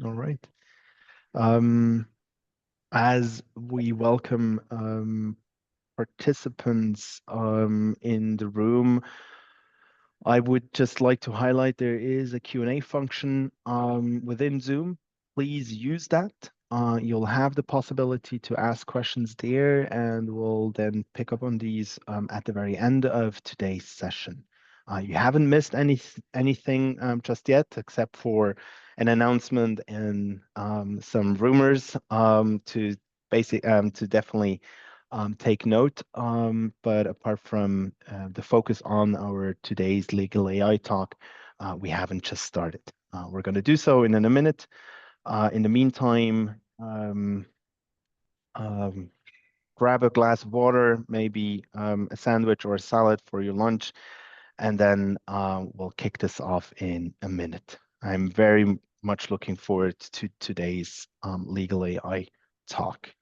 All right. As we welcome participants in the room, I would just like to highlight there is a Q&A function within Zoom. Please use that. You'll have the possibility to ask questions there, and we'll then pick up on these at the very end of today's session. You haven't missed anything just yet, except for an announcement and some rumors to definitely take note. But apart from the focus on our today's legal AI talk, we haven't just started. We're going to do so in a minute. In the meantime, grab a glass of water, maybe a sandwich or a salad for your lunch, and then we'll kick this off in a minute. I'm very much looking forward to today's legal AI talk.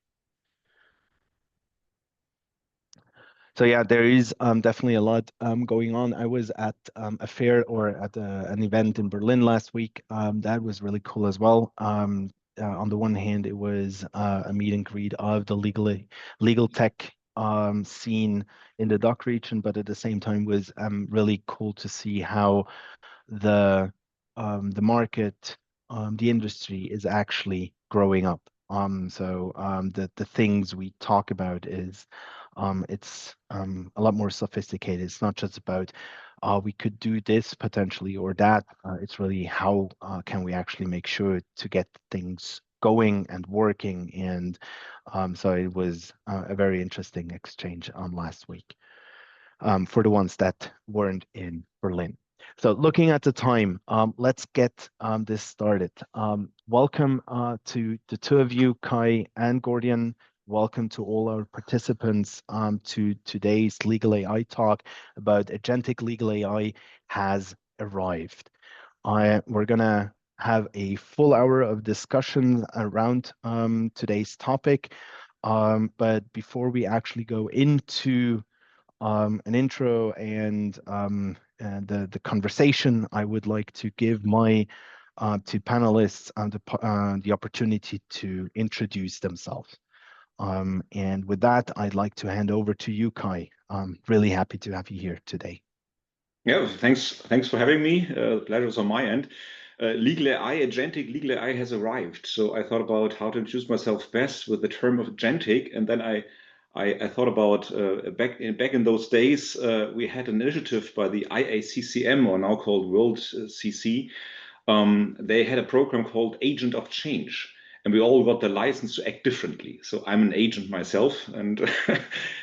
So yeah, there is definitely a lot going on. I was at a fair or at an event in Berlin last week. That was really cool as well. On the one hand, it was a meet and greet of the legal tech scene in the DACH region, but at the same time was really cool to see how the market, the industry is actually growing up. The things we talk about is it's a lot more sophisticated. It's not just about we could do this potentially or that. It's really how can we actually make sure to get things going and working. And so it was a very interesting exchange last week for the ones that weren't in Berlin. So looking at the time, let's get this started. Welcome to the two of you, Kai and Gordian. Welcome to all our participants to today's Legal AI talk about agentic legal AI has arrived. We're going to have a full hour of discussion around today's topic. But before we actually go into an intro and the conversation, I would like to give my two panelists the opportunity to introduce themselves. And with that, I'd like to hand over to you, Kai. I'm really happy to have you here today. Yeah, thanks for having me. The pleasure is on my end. Legal AI, agentic legal AI has arrived. So I thought about how to introduce myself best with the term of agentic, and then I thought about back in those days we had an initiative by the IACCM, or now called World CC. They had a program called Agent of Change, and we all got the license to act differently. So I'm an agent myself, and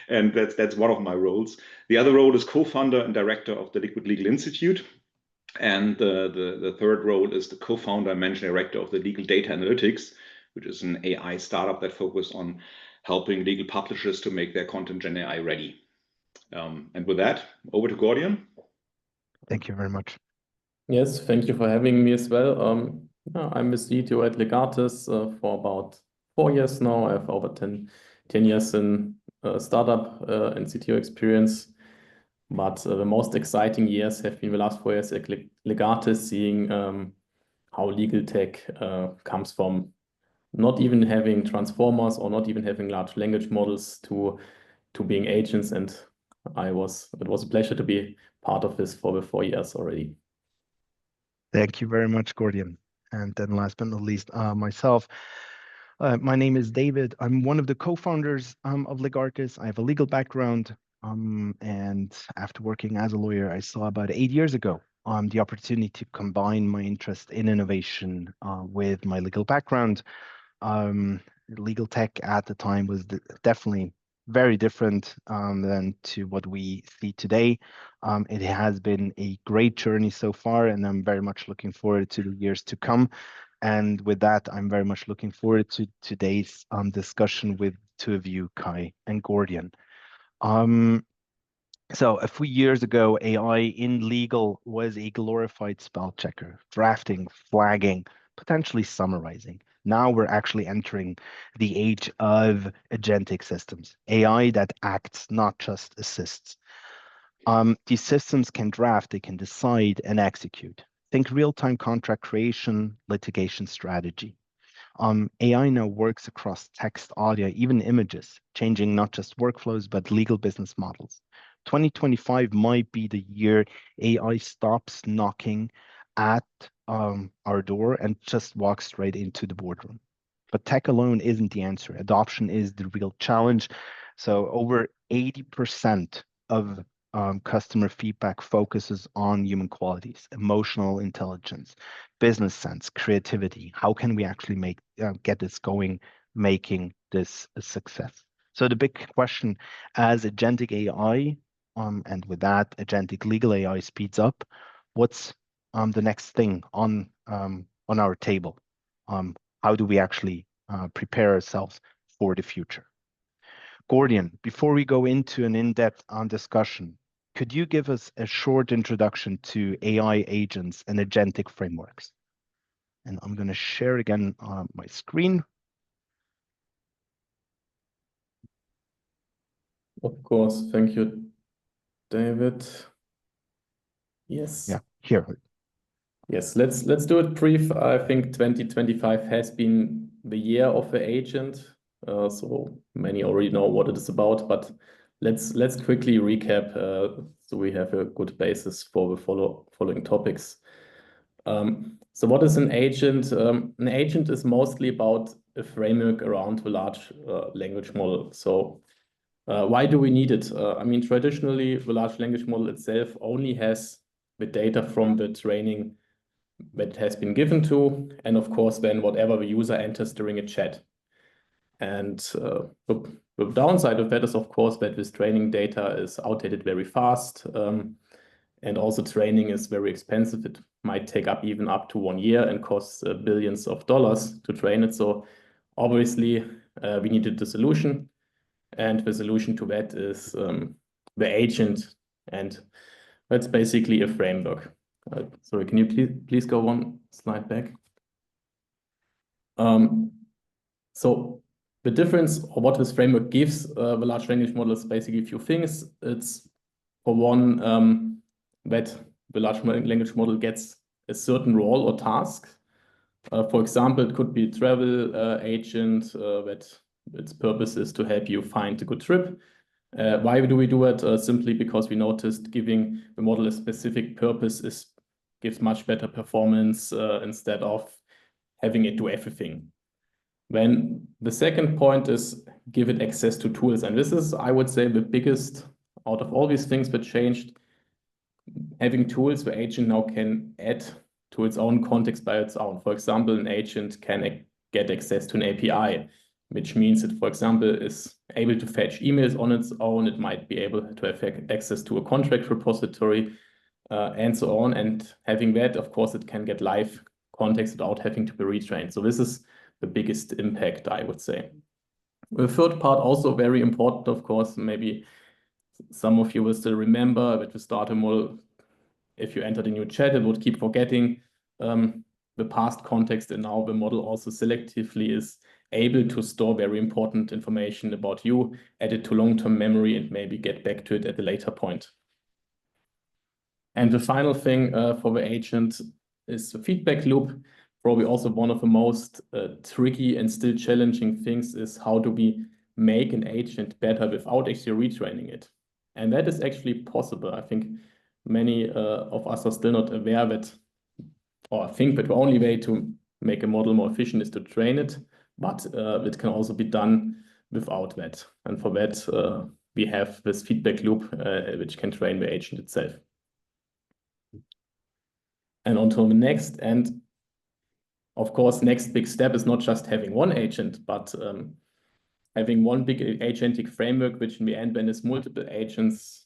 and that's one of my roles. The other role is co-founder and director of the Liquid Legal Institute. And the third role is the co-founder and managing director of the Legal Data Analytics, which is an AI startup that focuses on helping legal publishers to make their content Gen AI ready. And with that, over to Gordian. Thank you very much. Yes, thank you for having me as well. I'm the CTO at Legartis for about 4 years now. I have over 10 years in startup and CTO experience. But the most exciting years have been the last 4 years at Legartis, seeing how legal tech comes from not even having transformers or not even having large language models to being agents. And it was a pleasure to be part of this for the 4 years already. Thank you very much, Gordian. And then last but not least, myself. My name is David. I'm one of the co-founders of Legartis. I have a legal background. And after working as a lawyer, I saw about 8 years ago the opportunity to combine my interest in innovation with my legal background. Legal tech at the time was definitely very different than to what we see today. It has been a great journey so far, and I'm very much looking forward to the years to come. And with that, I'm very much looking forward to today's discussion with two of you, Kai and Gordian. So a few years ago, AI in legal was a glorified spell checker, drafting, flagging, potentially summarizing. Now we're actually entering the age of agentic systems, AI that acts, not just assists. These systems can draft, they can decide and execute. Think real-time contract creation, litigation strategy. AI now works across text, audio, even images, changing not just workflows, but legal business models. 2025 might be the year AI stops knocking at our door and just walks straight into the boardroom. But tech alone isn't the answer. Adoption is the real challenge. So over 80% of customer feedback focuses on human qualities, emotional intelligence, business sense, creativity. How can we actually get this going, making this a success? So the big question, as agentic AI, and with that, agentic legal AI speeds up, what's the next thing on our table? How do we actually prepare ourselves for the future? Gordian, before we go into an in-depth discussion, could you give us a short introduction to AI agents and agentic frameworks? And I'm going to share again my screen. Of course. Thank you, David. Yes. Yeah, here. Yes, let's do it brief. I think 2025 has been the year of the agent. So many already know what it is about, but let's quickly recap so we have a good basis for the following topics. So what is an agent? An agent is mostly about a framework around the large language model. So why do we need it? I mean, traditionally, the large language model itself only has the data from the training that has been given to, and of course, then whatever the user enters during a chat. And the downside of that is, of course, that this training data is outdated very fast. And also training is very expensive. It might take even up to 1 year and costs billions of dollars to train it. So obviously, we needed the solution. And the solution to that is the agent. And that's basically a framework. Sorry, can you please go one slide back? So the difference, or what this framework gives the large language model, is basically a few things. It's, for one, that the large language model gets a certain role or task. For example, it could be a travel agent that its purpose is to help you find a good trip. Why do we do it? Simply because we noticed giving the model a specific purpose gives much better performance instead of having it do everything. Then the second point is give it access to tools. And this is, I would say, the biggest out of all these things that changed. Having tools the agent now can add to its own context by its own. For example, an agent can get access to an API, which means it, for example, is able to fetch emails on its own. It might be able to have access to a contract repository and so on. And having that, of course, it can get live context without having to be retrained. So this is the biggest impact, I would say. The third part, also very important, of course, maybe some of you will still remember that the starter model, if you entered a new chat, it would keep forgetting the past context, and now the model also selectively is able to store very important information about you, add it to long-term memory, and maybe get back to it at a later point. And the final thing for the agent is the feedback loop. Probably also one of the most tricky and still challenging things is how do we make an agent better without actually retraining it. And that is actually possible. I think many of us are still not aware that, or think that the only way to make a model more efficient is to train it, but it can also be done without that. And for that, we have this feedback loop, which can train the agent itself. And on to the next, and of course, next big step is not just having one agent, but having one big agentic framework, which in the end then is multiple agents,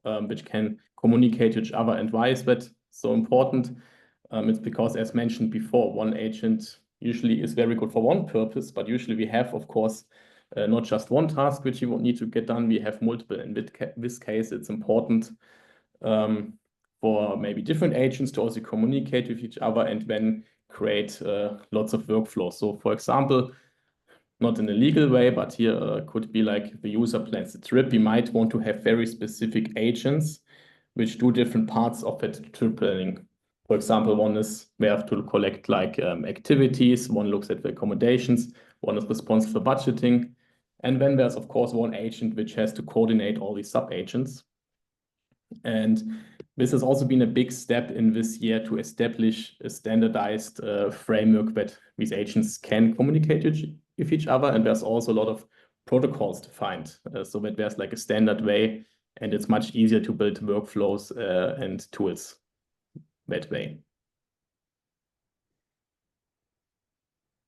which can communicate with each other. And why is that so important? It's because, as mentioned before, one agent usually is very good for one purpose, but usually we have, of course, not just one task which you need to get done, we have multiple. In this case, it's important for maybe different agents to also communicate with each other and then create lots of workflows. So for example, not in a legal way, but here could be like the user plans the trip. We might want to have very specific agents which do different parts of that trip planning. For example, one is we have to collect like activities, one looks at the accommodations, one is responsible for budgeting. And then there's, of course, one agent which has to coordinate all these sub-agents. And this has also been a big step in this year to establish a standardized framework that these agents can communicate with each other. And there's also a lot of protocols defined so that there's like a standard way, and it's much easier to build workflows and tools that way.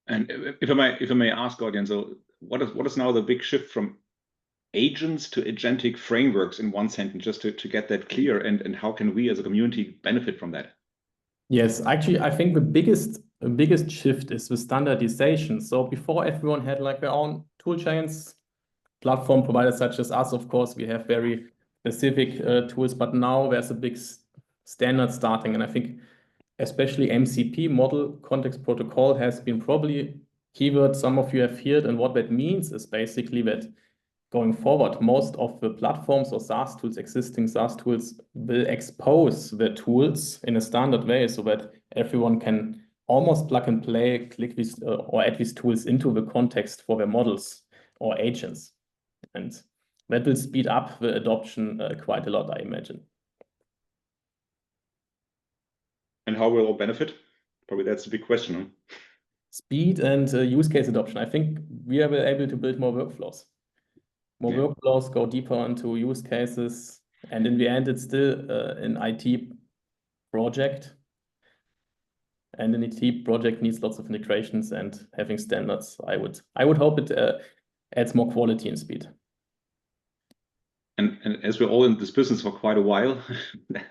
And if I may ask, Gordian, so what is now the big shift from agents to agentic frameworks in one sentence, just to get that clear, and how can we as a community benefit from that? Yes, actually, I think the biggest shift is the standardization. So before, everyone had like their own tool chains, platform providers such as us, of course, we have very specific tools, but now there's a big standard starting. And I think especially MCP, Model Context Protocol, has been probably keyword some of you have heard. And what that means is basically that going forward, most of the platforms or SaaS tools, existing SaaS tools, will expose the tools in a standard way so that everyone can almost plug and play, click these or add these tools into the context for their models or agents. And that will speed up the adoption quite a lot, I imagine. And how will all benefit? Probably that's the big question. Huh? Speed and use case adoption. I think we are able to build more workflows. More workflows, go deeper into use cases. And in the end, it's still an IT project. And an IT project needs lots of integrations and having standards. I would hope it adds more quality and speed. And as we're all in this business for quite a while,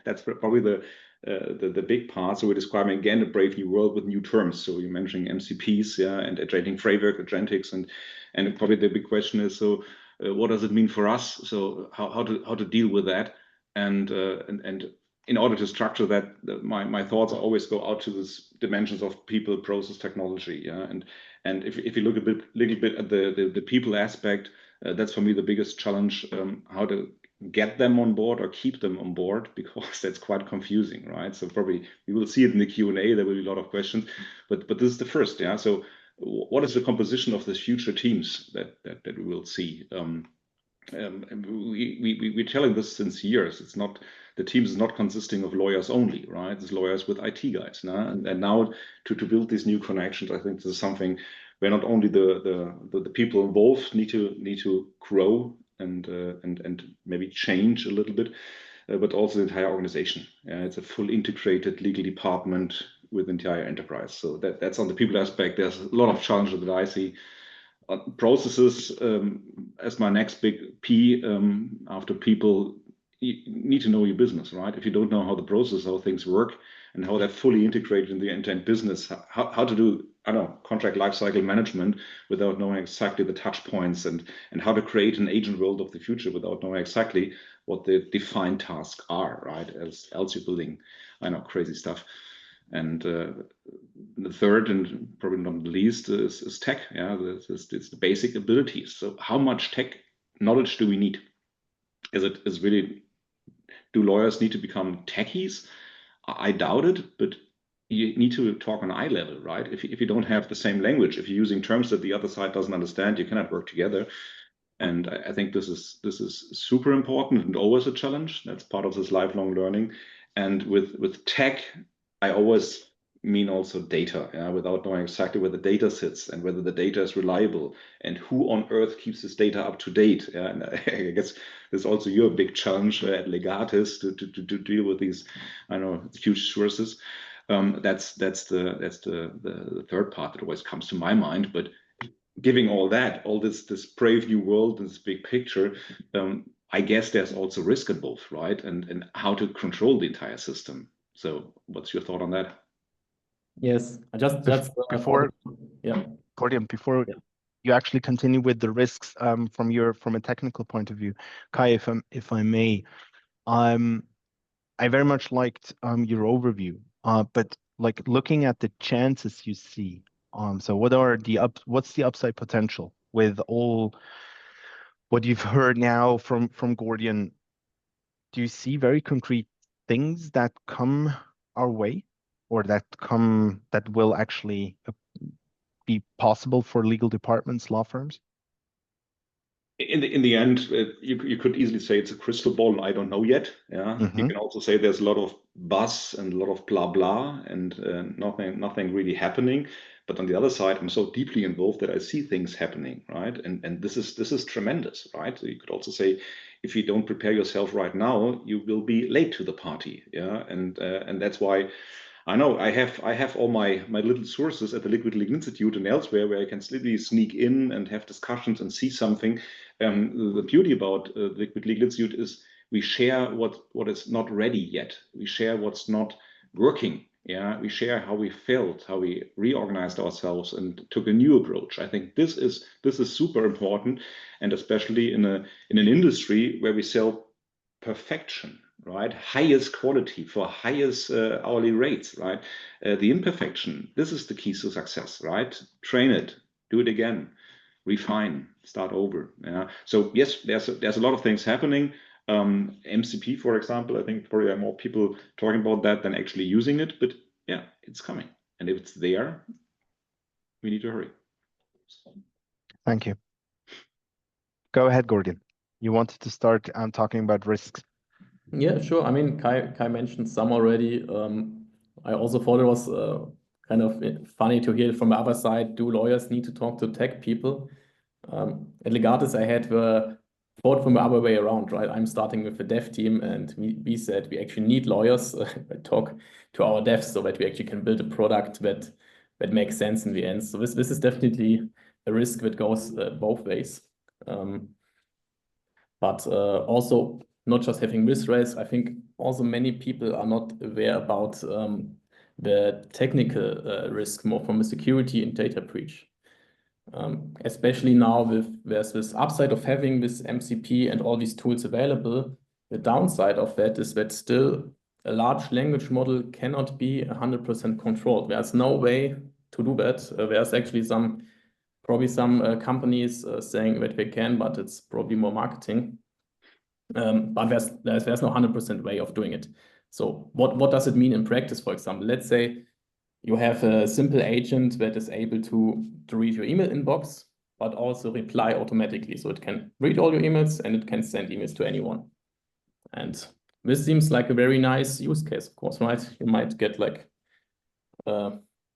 that's probably the big part. So we're describing again a brave new world with new terms. So you're mentioning MCPs, and agentic framework, agentics, and probably the big question is, so what does it mean for us? So how to deal with that? And in order to structure that, my thoughts always go out to this dimensions of people, process, technology. Yeah, and if you look a little bit at the people aspect. That's for me the biggest challenge, how to get them on board or keep them on board, because that's quite confusing, right? So probably we will see it in the Q&A, there will be a lot of questions, but this is the first, yeah? So what is the composition of the future teams that we will see? We're telling this since years. It's not, the teams is not consisting of lawyers only, right? It's lawyers with IT guys, nah? And now to build these new connections, I think this is something where not only the people involved need to grow and maybe change a little bit, but also the entire organization. It's a full integrated legal department with the entire enterprise. So that's on the people aspect. There's a lot of challenges that I see. Processes as my next big P, after people, you need to know your business, right? If you don't know how the process, how things work, and how they're fully integrated in the end-to-end business, how to do, I don't know, contract lifecycle management without knowing exactly the touch points, and how to create an agent world of the future without knowing exactly what the defined tasks are, right? Else you're building, I know, crazy stuff. And the third, and probably not the least, is tech. Yeah, it's the basic abilities. So how much tech knowledge do we need? Is really, do lawyers need to become techies? I doubt it, but you need to talk on eye level, right? If you don't have the same language, if you're using terms that the other side doesn't understand, you cannot work together. And I think this is super important and always a challenge. That's part of this lifelong learning. And with tech, I always mean also data, yeah, without knowing exactly where the data sits and whether the data is reliable and who on earth keeps this data up to date. Yeah, and I guess this is also your big challenge at Legartis to deal with these, I know, huge sources. That's the third part that always comes to my mind. But giving all this brave new world, this big picture, I guess there's also risk involved, right? And how to control the entire system. So what's your thought on that? Yes, before, yeah, Gordian, before you actually continue with the risks from a technical point of view, Kai, if I may, I very much liked your overview, but like looking at the chances you see, so what's the upside potential with all what you've heard now from Gordian? Do you see very concrete things that come our way or that will actually be possible for legal departments, law firms? In the end, you could easily say it's a crystal ball, and I don't know yet. Yeah, you can also say there's a lot of buzz and a lot of blah blah, and nothing really happening. But on the other side, I'm so deeply involved that I see things happening, right? And this is tremendous, right? So you could also say, if you don't prepare yourself right now, you will be late to the party. Yeah, and that's why I know I have all my little sources at the Liquid Legal Institute and elsewhere where I can slowly sneak in and have discussions and see something. The beauty about the Liquid Legal Institute is we share what is not ready yet. We share what's not working. Yeah, we share how we felt, how we reorganized ourselves and took a new approach. I think this is super important, and especially in an industry where we sell perfection, right? Highest quality for highest hourly rates, right? The imperfection, this is the key to success, right? Train it, do it again, refine, start over. Yeah. So yes, there's a lot of things happening. MCP, for example, I think probably there are more people talking about that than actually using it, but yeah, it's coming. And if it's there, we need to hurry. Thank you. Go ahead, Gordian. You wanted to start talking about risks. Yeah, sure. I mean, Kai mentioned some already. I also thought it was kind of funny to hear from the other side. Do lawyers need to talk to tech people? At Legartis, I had the thought from the other way around, right? I'm starting with the dev team, and we said we actually need lawyers talk to our devs so that we actually can build a product that makes sense in the end. So this is definitely a risk that goes both ways. But also not just having this risk, I think also many people are not aware about the technical risk more from a security and data breach. Especially now there's this upside of having this MCP and all these tools available. The downside of that is that still a large language model cannot be 100% controlled. There's no way to do that. There's actually probably some companies saying that they can, but it's probably more marketing. But there's no 100% way of doing it. So what does it mean in practice, for example? Let's say you have a simple agent that is able to read your email inbox, but also reply automatically. So it can read all your emails and it can send emails to anyone. And this seems like a very nice use case, of course, right? You might get like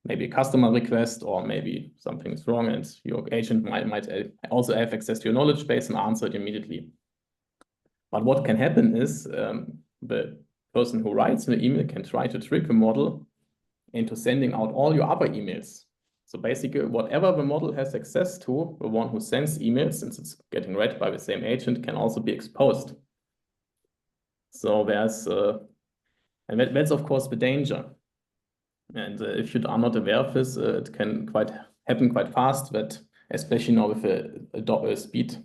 maybe a customer request, or maybe something is wrong and your agent might also have access to your knowledge base and answer it immediately. But what can happen is the person who writes the email can try to trick the model into sending out all your other emails. So basically, whatever the model has access to, the one who sends emails, since it's getting read by the same agent, can also be exposed. So there's, and that's of course the danger. And if you are not aware of this, it can happen quite fast, that especially now with the speed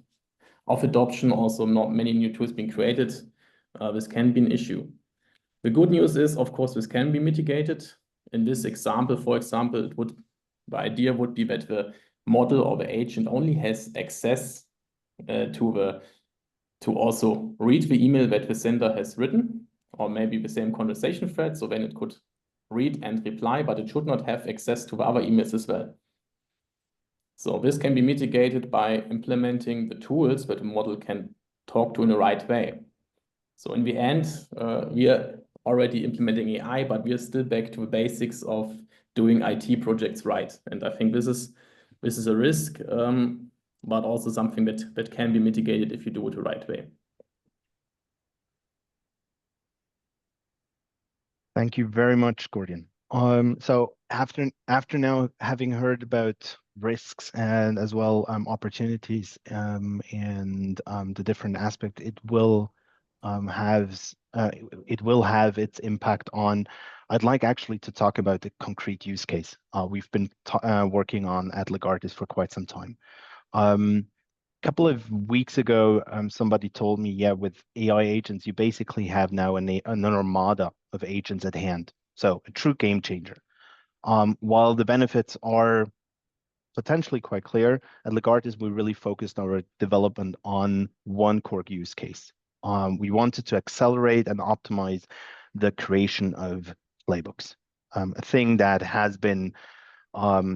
of adoption, also not many new tools being created, this can be an issue. The good news is, of course, this can be mitigated. In this example, for example, the idea would be that the model or the agent only has access to also read the email that the sender has written, or maybe the same conversation thread. So then it could read and reply, but it should not have access to the other emails as well. So this can be mitigated by implementing the tools that the model can talk to in the right way. So in the end, we are already implementing AI, but we are still back to the basics of doing IT projects right. And I think this is a risk, but also something that can be mitigated if you do it the right way. Thank you very much, Gordian. So after now having heard about risks and as well opportunities and the different aspects, it will have its impact on. I'd like actually to talk about the concrete use case we've been working on at Legartis for quite some time. Couple of weeks ago, somebody told me, yeah, with AI agents, you basically have now an armada of agents at hand. So a true game changer. While the benefits are potentially quite clear, at Legartis, we really focused our development on one core use case. We wanted to accelerate and optimize the creation of playbooks. a thing that has been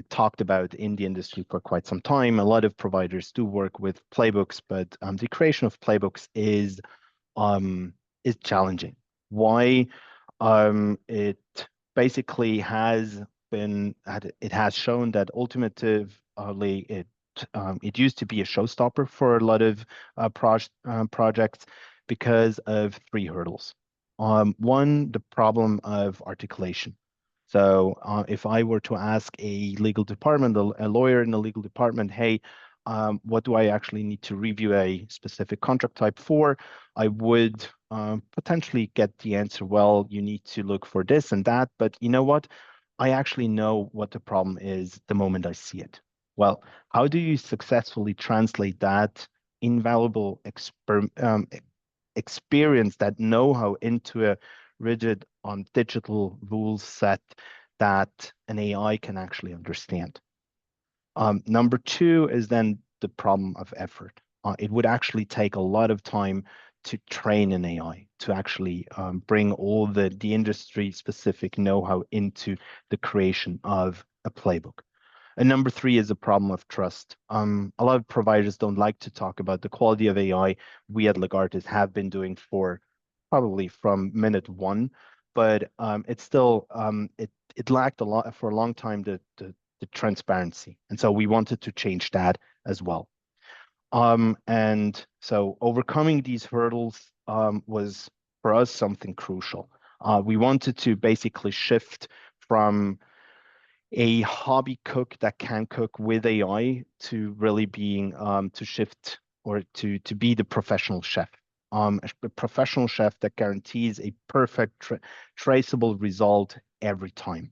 talked about in the industry for quite some time. A lot of providers do work with playbooks, but the creation of playbooks is challenging. Why? It basically has been, it has shown that ultimately it used to be a showstopper for a lot of projects because of three hurdles. One, the problem of articulation. So if I were to ask a legal department, a lawyer in the legal department, hey, what do I actually need to review a specific contract type for? I would potentially get the answer, well, you need to look for this and that, but you know what? I actually know what the problem is the moment I see it. Well, how do you successfully translate that invaluable experience, that know-how, into a rigid digital rule set that an AI can actually understand? Number two is then the problem of effort. It would actually take a lot of time to train an AI to actually bring all the industry-specific know-how into the creation of a playbook. And number three is a problem of trust. A lot of providers don't like to talk about the quality of AI. We at Legartis have been doing for probably from minute one, but it's still, it lacked a lot for a long time, the transparency. And so we wanted to change that as well. And so overcoming these hurdles was for us something crucial. We wanted to basically shift from a hobby cook that can cook with AI to really being to shift or to be the professional chef. A professional chef that guarantees a perfect traceable result every time.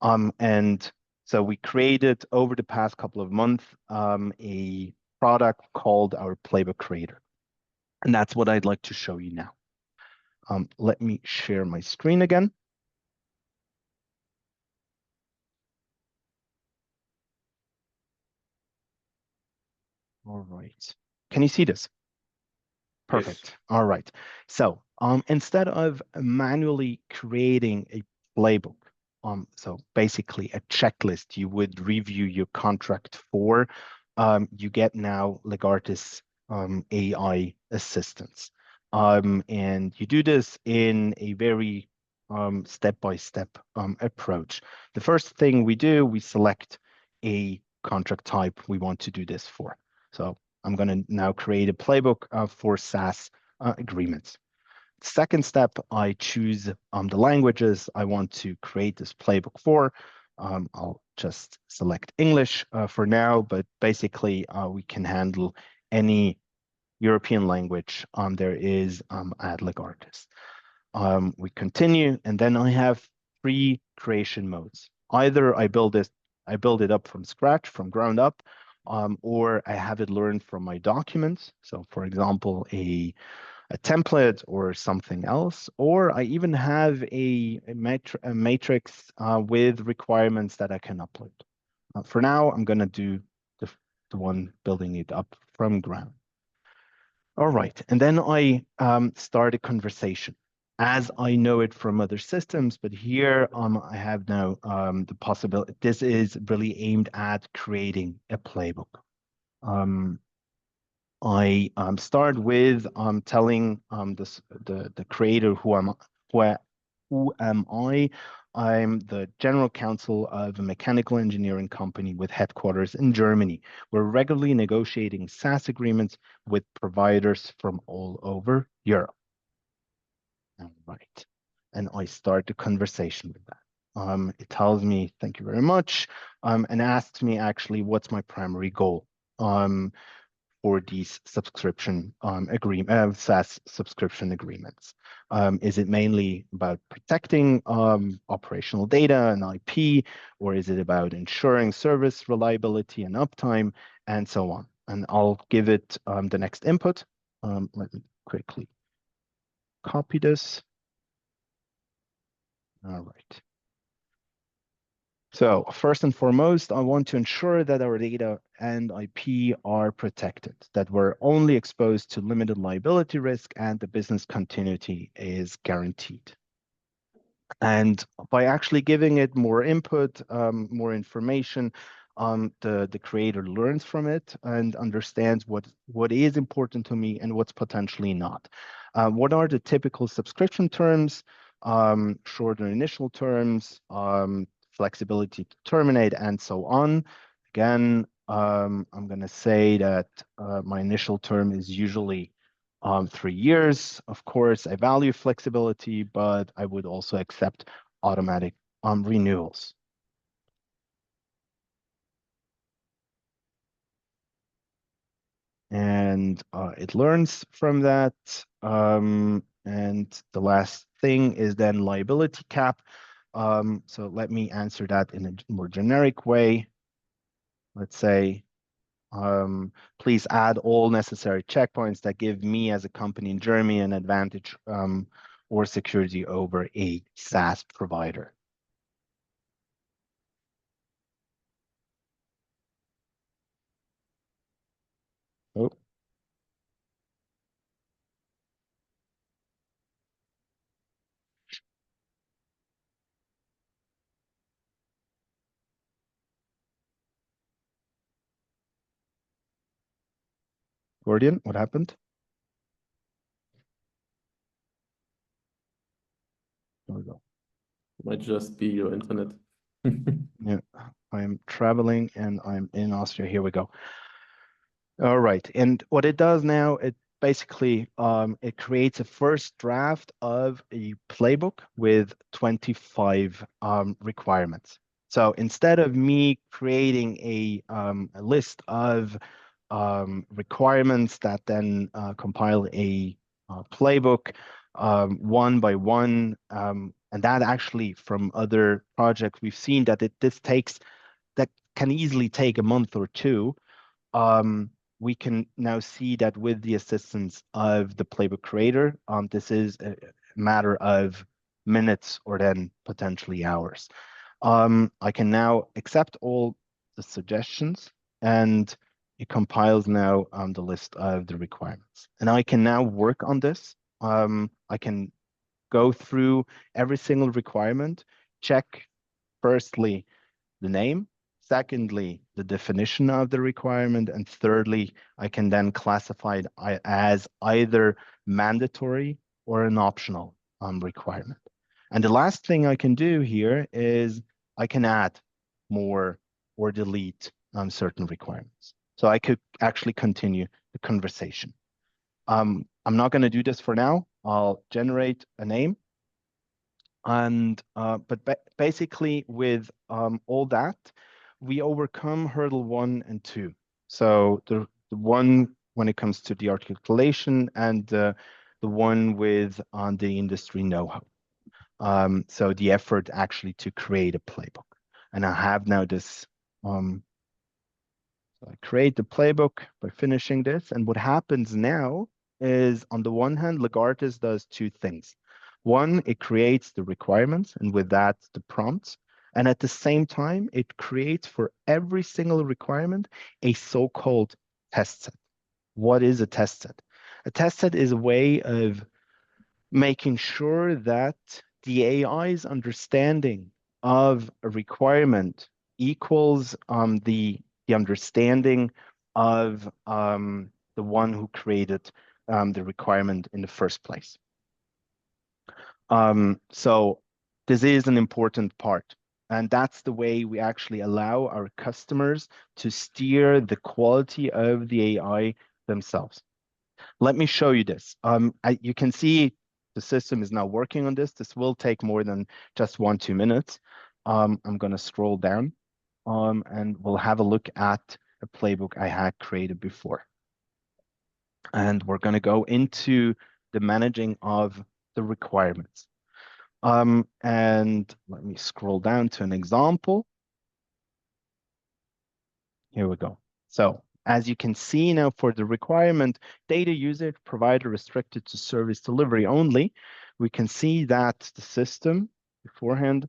And so we created over the past couple of months a product called our Playbook Creator. And that's what I'd like to show you now. Let me share my screen again. All right. Can you see this? Perfect. Yes. All right. So instead of manually creating a playbook, so basically a checklist you would review your contract for, you get now Legartis AI assistance. And you do this in a very step-by-step approach. The first thing we do, we select a contract type we want to do this for. So I'm going to now create a playbook for SaaS agreements. Second step, I choose the languages I want to create this playbook for. I'll just select English for now, but basically we can handle any European language there is at Legartis. We continue, and then I have three creation modes. Either I build it up from scratch, from ground up, or I have it learned from my documents. So for example, a template or something else, or I even have a matrix with requirements that I can upload. For now, I'm going to do the one building it up from ground. All right, and then I start a conversation as I know it from other systems, but here I have now the possibility. This is really aimed at creating a playbook. I start with telling the creator who am I. I'm the general counsel of a mechanical engineering company with headquarters in Germany. We're regularly negotiating SaaS agreements with providers from all over Europe. All right, and I start the conversation with that. It tells me, thank you very much, and asks me actually what's my primary goal for these subscription SaaS subscription agreements. Is it mainly about protecting operational data and IP, or is it about ensuring service reliability and uptime, and so on? And I'll give it the next input. Let me quickly copy this. All right. So first and foremost, I want to ensure that our data and IP are protected, that we're only exposed to limited liability risk, and the business continuity is guaranteed. And by actually giving it more input, more information, the creator learns from it and understands what is important to me and what's potentially not. What are the typical subscription terms? Shorter initial terms, flexibility to terminate, and so on. Again, I'm going to say that my initial term is usually 3 years. Of course, I value flexibility, but I would also accept automatic renewals. And it learns from that. And the last thing is then liability cap. So let me answer that in a more generic way. Let's say, please add all necessary checkpoints that give me as a company in Germany an advantage or security over a SaaS provider. Oh. Gordian, what happened? There we go. Might just be your internet. Yeah, I'm traveling and I'm in Austria. Here we go. All right, and what it does now, it basically it creates a first draft of a playbook with 25 requirements. So instead of me creating a list of requirements that then compile a playbook one by one, and that actually from other projects we've seen that that can easily take a month or two. We can now see that with the assistance of the Playbook Creator, this is a matter of minutes or then potentially hours. I can now accept all the suggestions and it compiles now the list of the requirements. And I can now work on this. I can go through every single requirement, check firstly the name, secondly, the definition of the requirement, and thirdly, I can then classify it as either mandatory or an optional requirement. And the last thing I can do here is I can add more or delete certain requirements. So I could actually continue the conversation. I'm not going to do this for now. I'll generate a name. And but basically with all that, we overcome hurdle 1 and 2. So the one when it comes to the articulation and the one with the industry know-how. So the effort actually to create a playbook. And I have now this, so I create the playbook by finishing this. And what happens now is on the one hand, Legartis does 2 things. One, it creates the requirements and with that, the prompts. And at the same time, it creates for every single requirement a so-called test set. What is a test set? A test set is a way of making sure that the AI's understanding of a requirement equals the understanding of the one who created the requirement in the first place. So this is an important part. And that's the way we actually allow our customers to steer the quality of the AI themselves. Let me show you this. You can see the system is now working on this. This will take more than just 1-2 minutes. I'm going to scroll down and we'll have a look at a playbook I had created before. And we're going to go into the managing of the requirements. And let me scroll down to an example. Here we go. So as you can see now for the requirement, data usage provider restricted to service delivery only, we can see that the system beforehand,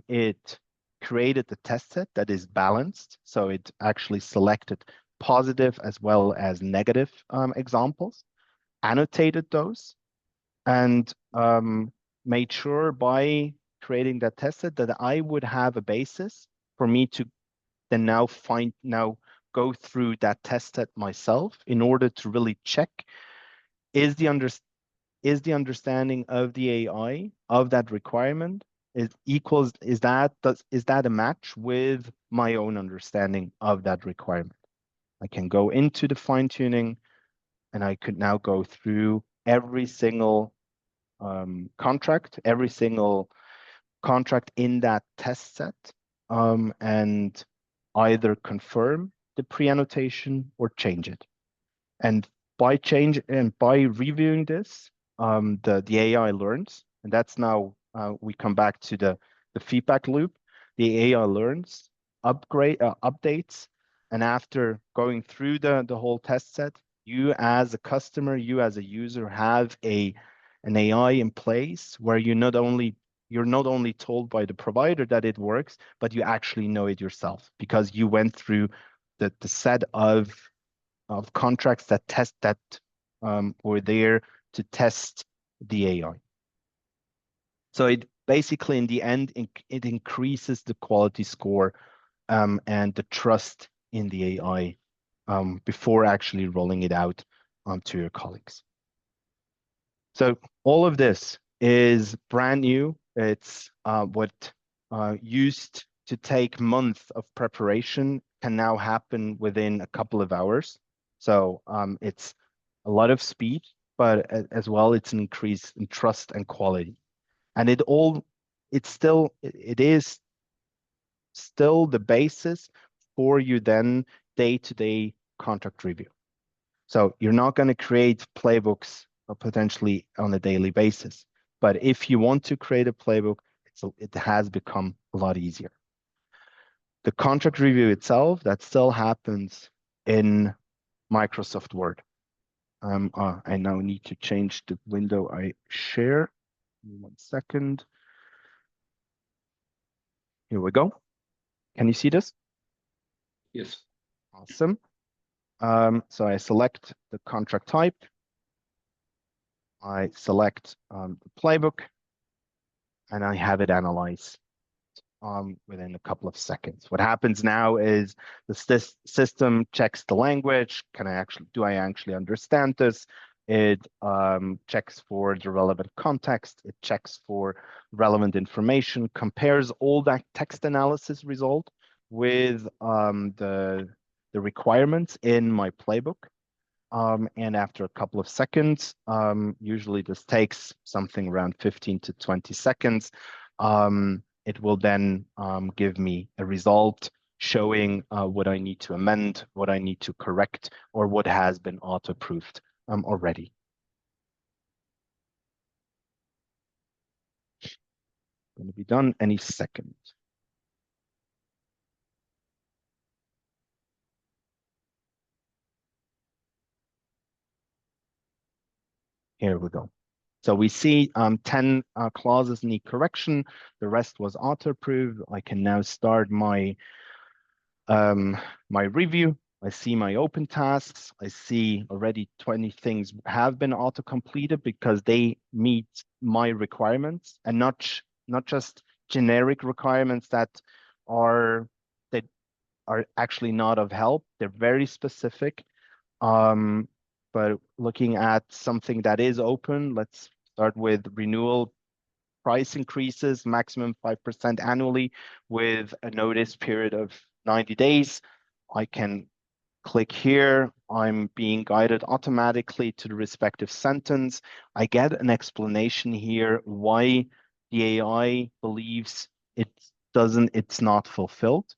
it created the test set that is balanced. So it actually selected positive as well as negative examples, annotated those, and made sure by creating that test set that I would have a basis for me to then now go through that test set myself in order to really check is the understanding of the AI of that requirement is that a match with my own understanding of that requirement. I can go into the fine tuning, and I could now go through every single contract, every single contract in that test set, and either confirm the pre-annotation or change it. And by reviewing this, the AI learns, and that's now we come back to the feedback loop. The AI learns, updates, and after going through the whole test set, you as a customer, you as a user have an AI in place where you're not only told by the provider that it works, but you actually know it yourself because you went through the set of contracts that were there to test the AI. So it basically, in the end, it increases the quality score and the trust in the AI before actually rolling it out to your colleagues. So all of this is brand new. It's what used to take months of preparation can now happen within a couple of hours. So it's a lot of speed, but as well, it's an increase in trust and quality. And it is still the basis for you then day-to-day contract review. So you're not going to create playbooks potentially on a daily basis. But if you want to create a playbook, it has become a lot easier. The contract review itself, that still happens in Microsoft Word. I now need to change the window I share. 1 second. Here we go. Can you see this? Yes. Awesome. So I select the contract type. I select the playbook, and I have it analyzed within a couple of seconds. What happens now is the system checks the language. Do I actually understand this? It checks for the relevant context. It checks for relevant information, compares all that text analysis result with the requirements in my playbook. And after a couple of seconds, usually this takes something around 15 to 20 seconds, it will then give me a result showing what I need to amend, what I need to correct, or what has been auto-approved already. Going to be done any second. Here we go. So we see 10 clauses need correction. The rest was auto-approved. I can now start my review. I see my open tasks. I see already 20 things have been auto-completed because they meet my requirements and not just generic requirements that are actually not of help. They're very specific. But looking at something that is open, let's start with renewal price increases, maximum 5% annually with a notice period of 90 days. I can click here. I'm being guided automatically to the respective sentence. I get an explanation here why the AI believes it's not fulfilled.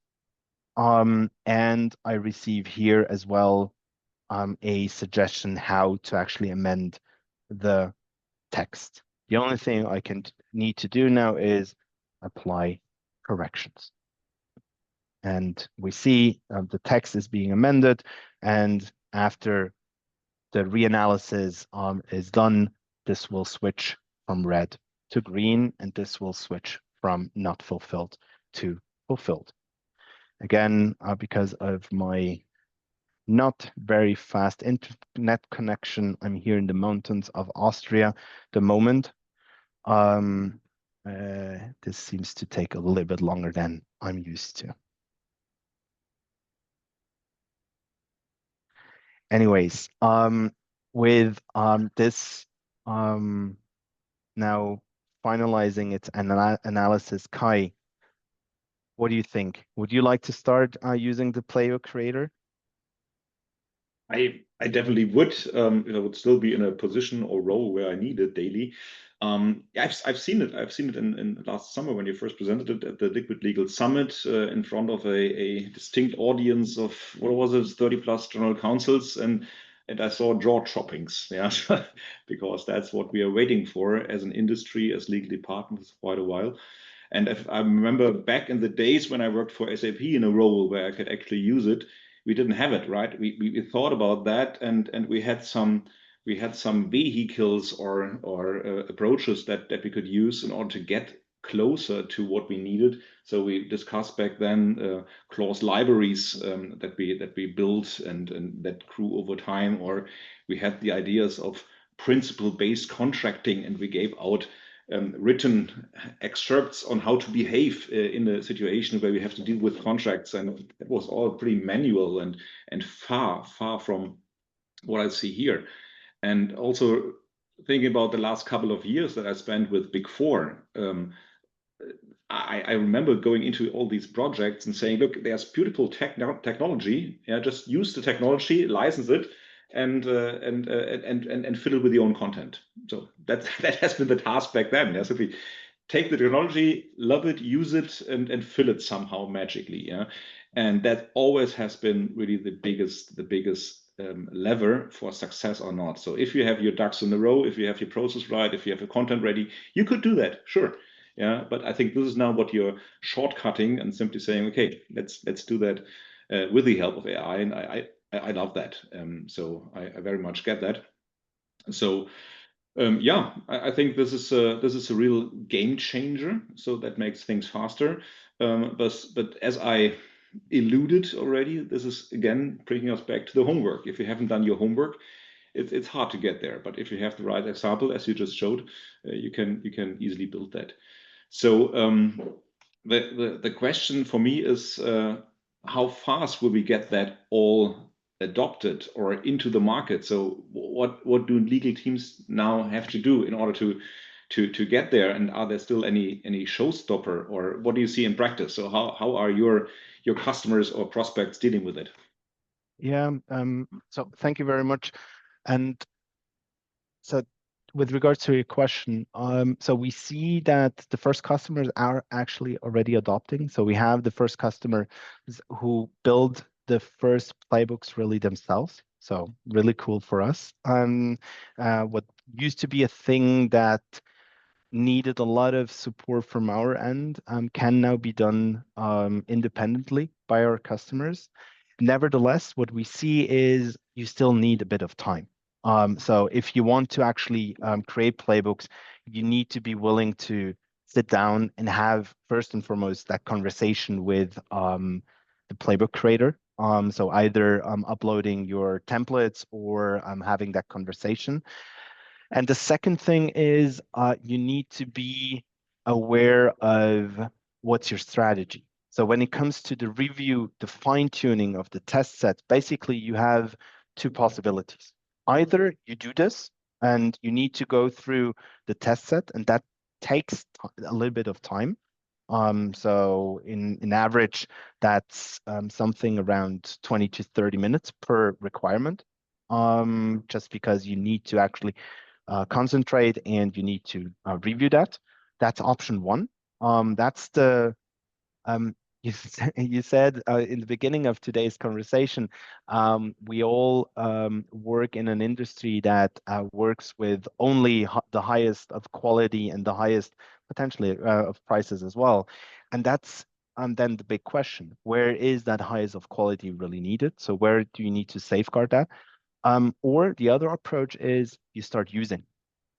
And I receive here as well a suggestion how to actually amend the text. The only thing I need to do now is apply corrections. And we see the text is being amended, and after the reanalysis is done, this will switch from red to green, and this will switch from not fulfilled to fulfilled. Again, because of my not very fast internet connection, I'm here in the mountains of Austria at the moment. This seems to take a little bit longer than I'm used to. Anyways, with this now finalizing its analysis, Kai, what do you think? Would you like to start using the Playbook Creator? I definitely would, if I would still be in a position or role where I need it daily. I've seen it. I've seen it in last summer when you first presented it at the Liquid Legal Summit in front of a distinct audience of, what was it, 30 plus general counsels, and I saw jaw droppings, yeah, because that's what we are waiting for as an industry, as legal departments, for quite a while. And if I remember back in the days when I worked for SAP in a role where I could actually use it, we didn't have it, right? We thought about that, and we had some vehicles or approaches that we could use in order to get closer to what we needed. So we discussed back then clause libraries that we built and that grew over time, or we had the ideas of principle-based contracting, and we gave out written excerpts on how to behave in a situation where we have to deal with contracts, and it was all pretty manual and far from what I see here. And also thinking about the last couple of years that I spent with Big Four, I remember going into all these projects and saying, look, there's beautiful technology, yeah, just use the technology, license it, and fill it with your own content. So that has been the task back then. Yeah? So we take the technology, love it, use it, and fill it somehow magically. Yeah, and that always has been really the biggest lever for success or not. So if you have your ducks in a row, if you have your process right, if you have your content ready, you could do that, sure. Yeah, but I think this is now what you're shortcutting and simply saying, okay, let's do that with the help of AI, and I love that. So I very much get that. So yeah, I think this is a real game changer. So that makes things faster. But as I alluded already, this is again bringing us back to the homework. If you haven't done your homework, it's hard to get there. But if you have the right example, as you just showed, you can easily build that. So the question for me is how fast will we get that all adopted or into the market? So what do legal teams now have to do in order to get there? And are there still any showstopper, or what do you see in practice? So how are your customers or prospects dealing with it? Yeah, so thank you very much. And so with regards to your question, so we see that the first customers are actually already adopting. So we have the first customer who build the first playbooks really themselves. So really cool for us. What used to be a thing that needed a lot of support from our end can now be done independently by our customers. Nevertheless, what we see is you still need a bit of time. So if you want to actually create playbooks, you need to be willing to sit down and have, first and foremost, that conversation with the playbook creator. So either uploading your templates or having that conversation. And the second thing is you need to be aware of what's your strategy. So when it comes to the review, the fine-tuning of the test set, basically you have two possibilities. Either you do this and you need to go through the test set, and that takes a little bit of time. So in average, that's something around 20 to 30 minutes per requirement, just because you need to actually concentrate and you need to review that. That's option one. That's the you said in the beginning of today's conversation, we all work in an industry that works with only the highest of quality and the highest potentially of prices as well. And that's then the big question, where is that highest of quality really needed? So where do you need to safeguard that? Or the other approach is you start using.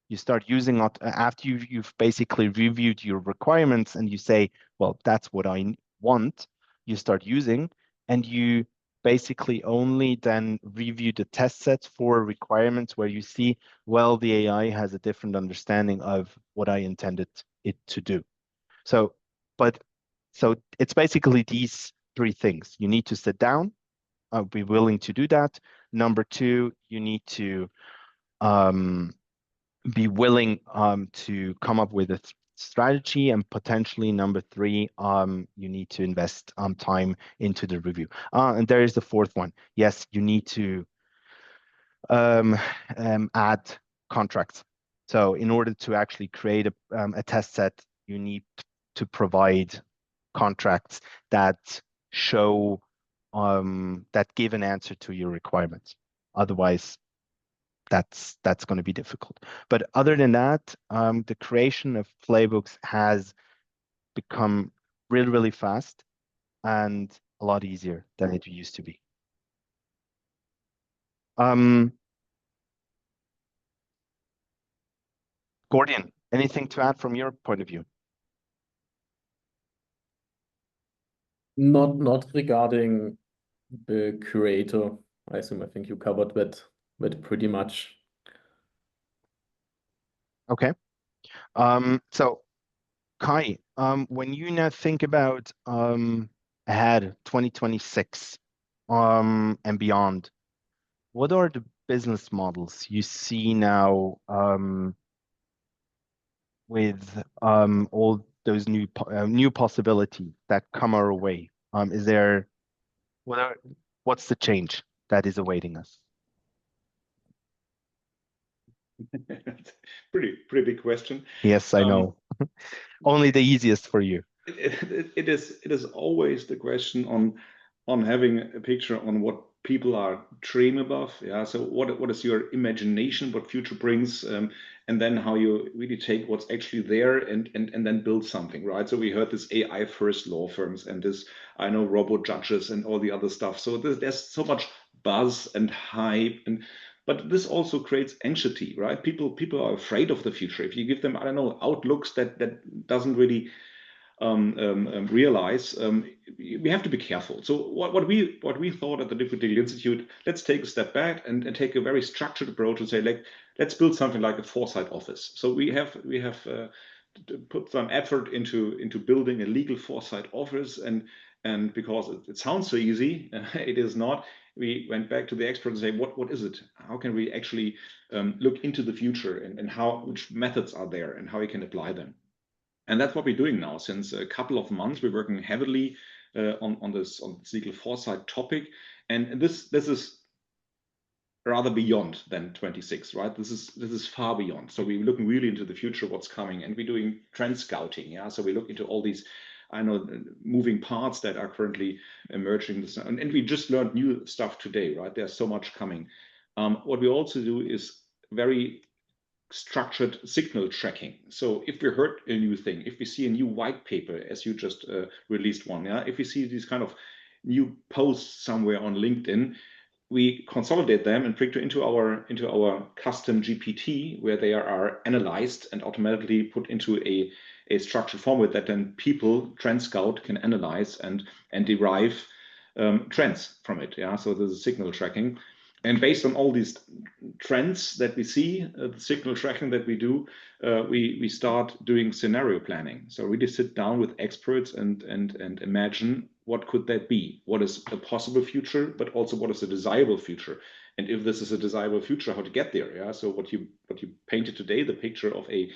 You start using it after you've basically reviewed your requirements and you say, well, that's what I want. You start using and you basically only then review the test sets for requirements where you see, well, the AI has a different understanding of what I intended it to do. So it's basically these three things. You need to sit down, be willing to do that. Number two, you need to be willing to come up with a strategy, and potentially number three, you need to invest time into the review. And there is the fourth one. Yes, you need to add contracts. So in order to actually create a test set, you need to provide contracts that show that give an answer to your requirements. Otherwise, that's going to be difficult. But other than that, the creation of playbooks has become really, really fast and a lot easier than it used to be. Gordian, anything to add from your point of view? Not regarding the creator. I think you covered that pretty much. Okay. So Kai, when you now think about ahead 2026 and beyond, what are the business models you see now with all those new possibilities that come our way? What's the change that is awaiting us? Pretty big question. Yes, I know. Only the easiest for you. It is always the question on having a picture on what people are dreaming about. Yeah. So what is your imagination, what future brings, and then how you really take what's actually there and then build something, right? So we heard this AI first law firms and this, I know, robot judges and all the other stuff. So there's so much buzz and hype, but this also creates anxiety, right? People are afraid of the future. If you give them, I don't know, outlooks that doesn't really realize, we have to be careful. So what we thought at the Liquid Digital Institute, let's take a step back and take a very structured approach and say, like, let's build something like a foresight office. So we have put some effort into building a legal foresight office, and because it sounds so easy, it is not. We went back to the experts and say, what is it? How can we actually look into the future, and which methods are there and how we can apply them? And that's what we're doing now. Since a couple of months, we're working heavily on this legal foresight topic, and this is rather beyond than 26, right? This is far beyond. So we're looking really into the future, what's coming, and we're doing trend scouting. Yeah, so we look into all these, I know, moving parts that are currently emerging, and we just learned new stuff today, right? There's so much coming. What we also do is very structured signal tracking. So if we heard a new thing, if we see a new white paper, as you just released one, yeah, if we see these kind of new posts somewhere on LinkedIn, we consolidate them and bring them into our custom GPT, where they are analyzed and automatically put into a structured format that then people, Trend Scout, can analyze and derive trends from it. Yeah, so there's a signal tracking. And based on all these trends that we see, the signal tracking that we do, we start doing scenario planning. So really sit down with experts and imagine what could that be? What is a possible future, but also what is a desirable future? And if this is a desirable future, how to get there? Yeah. So what you painted today, the picture of a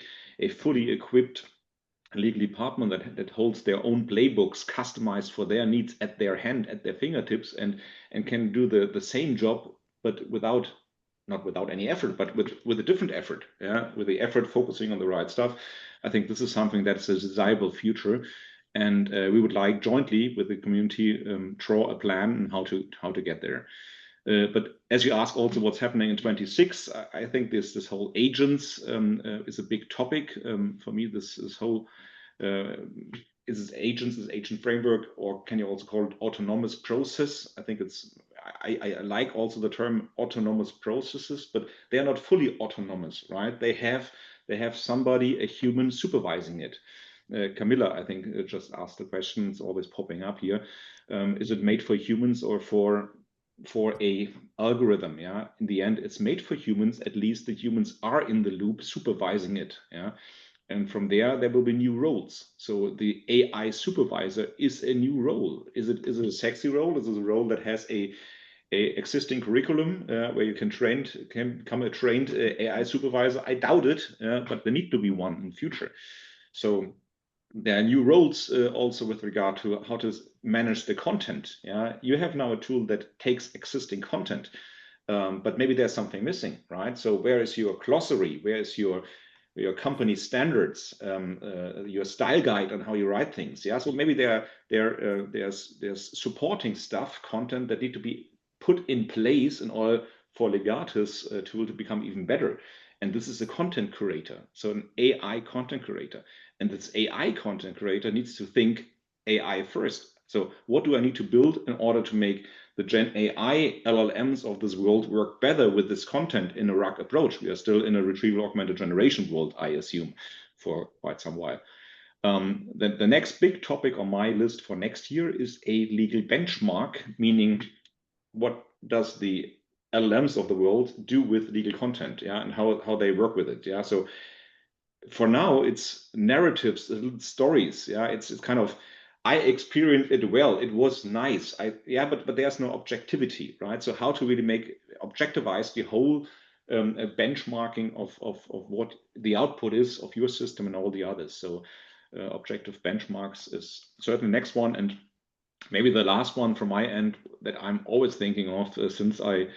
fully equipped legal department that holds their own playbooks customized for their needs at their hand, at their fingertips, and can do the same job, but not without any effort, but with a different effort, yeah, with the effort focusing on the right stuff. I think this is something that's a desirable future, and we would like jointly with the community draw a plan on how to get there. But as you ask also what's happening in 26, I think this whole agents is a big topic. For me, this whole is agent framework, or can you also call it autonomous process? I think I like also the term autonomous processes, but they are not fully autonomous, right? They have somebody, a human, supervising it. Camilla, I think, just asked the question. It's always popping up here. Is it made for humans or for a algorithm? Yeah, in the end, it's made for humans. At least the humans are in the loop supervising it. Yeah, and from there will be new roles. So the AI supervisor is a new role. Is it a sexy role? Is it a role that has a existing curriculum where you can become a trained AI supervisor? I doubt it, but there need to be one in future. So there are new roles also with regard to how to manage the content. Yeah, you have now a tool that takes existing content, but maybe there's something missing, right? So where is your glossary? Where is your company standards, your style guide on how you write things? Yeah, so maybe there's supporting stuff, content that need to be put in place in order for Legartis tool to become even better. And this is a content curator, so an AI content curator. And this AI content creator needs to think AI first. So what do I need to build in order to make the Gen AI LLMs of this world work better with this content in a RAG approach? We are still in a retrieval augmented generation world, I assume, for quite some while. The next big topic on my list for next year is a legal benchmark, meaning what does the LLMs of the world do with legal content, yeah, and how they work with it, yeah. So for now, it's narratives, stories. Yeah, it's kind of, I experienced it well. It was nice. But there's no objectivity, right? So how to really objectivize the whole benchmarking of what the output is of your system and all the others. So objective benchmarks is certainly the next one, and maybe the last one from my end that I'm always thinking of since I